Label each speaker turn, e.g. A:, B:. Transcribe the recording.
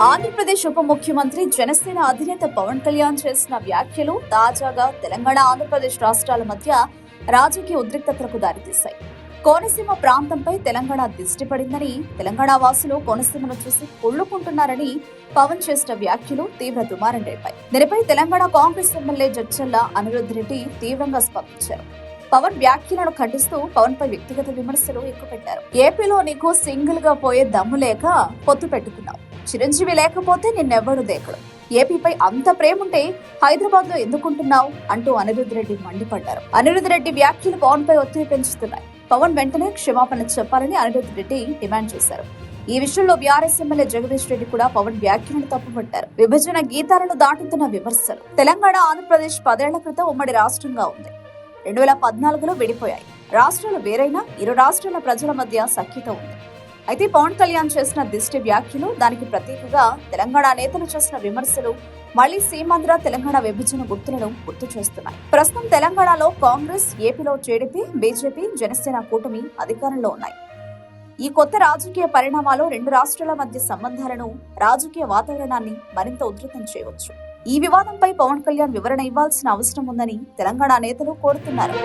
A: ఆంధ్రప్రదేశ్ ఉప ముఖ్యమంత్రి జనసేన అధినేత పవన్ కళ్యాణ్ చేసిన వ్యాఖ్యలు తాజాగా తెలంగాణ ఆంధ్రప్రదేశ్ రాష్ట్రాల మధ్య రాజకీయ ఉద్రిక్తతలకు దారితీశాయి. కోనసీమ ప్రాంతంపై తెలంగాణ దిష్టి పడిందని, తెలంగాణ వాసులు కోనసీమను చూసి కుళ్లుకుంటున్నారని పవన్ చేసిన వ్యాఖ్యలు తీవ్ర దుమారం రేపాయి. దీనిపై తెలంగాణ కాంగ్రెస్ ఎమ్మెల్యే జడ్చర్ల అనిరుద్ రెడ్డి తీవ్రంగా స్పందించారు. పవన్ వ్యాఖ్యలను ఖండిస్తూ పవన్ పై వ్యక్తిగత విమర్శలు ఎక్కుపెట్టారు. ఏపీలో నీకు సింగిల్ గా పోయే దమ్ము లేక పొత్తు పెట్టుకున్నావు, చిరంజీవి లేకపోతే నిన్నెవ్వడు దేకడు, ఏపీపై అంత ప్రేముంటే హైదరాబాద్ లో ఎందుకుంటున్నావు అంటూ అనిరుద్ రెడ్డి మండిపడ్డారు. అనిరుద్ రెడ్డి వ్యాఖ్యలు పవన్ పై ఒత్తిడి పెంచుతున్నాయి. పవన్ వెంటనే క్షమాపణ చెప్పాలని అనిరుద్ రెడ్డి డిమాండ్ చేశారు. ఈ విషయంలో బీఆర్ఎస్ ఎమ్మెల్యే జగదీష్ రెడ్డి కూడా పవన్ వ్యాఖ్యలను తప్పుపట్టారు. విభజన గీతాలను దాటుతున్న విమర్శలు. తెలంగాణ ఆంధ్రప్రదేశ్ 10 ఏళ్ల క్రితం ఉమ్మడి రాష్ట్రంగా ఉంది. 2014లో విడిపోయాయి. రాష్ట్రాలు వేరైనా ఇరు రాష్ట్రాల ప్రజల మధ్య సఖ్యత ఉంది. అయితే పవన్ కళ్యాణ్ చేసిన దిష్టి వ్యాఖ్యలు, దానికి ప్రతీకగా తెలంగాణ నేతలు చేసిన విమర్శలు మళ్లీ సీమాంధ్ర తెలంగాణ విభజన గుర్తులను గుర్తు చేస్తున్నాయి. ప్రస్తుతం తెలంగాణలో కాంగ్రెస్, ఏపీలో టీడీపీ, బీజేపీ, జనసేన కూటమి అధికారంలో ఉన్నాయి. ఈ కొత్త రాజకీయ పరిణామాలు రెండు రాష్ట్రాల మధ్య సంబంధాలను, రాజకీయ వాతావరణాన్ని మరింత ఉధృతం చేయవచ్చు. ఈ వివాదంపై పవన్ కళ్యాణ్ వివరణ ఇవ్వాల్సిన అవసరం ఉందని తెలంగాణ నేతలు కోరుతున్నారు.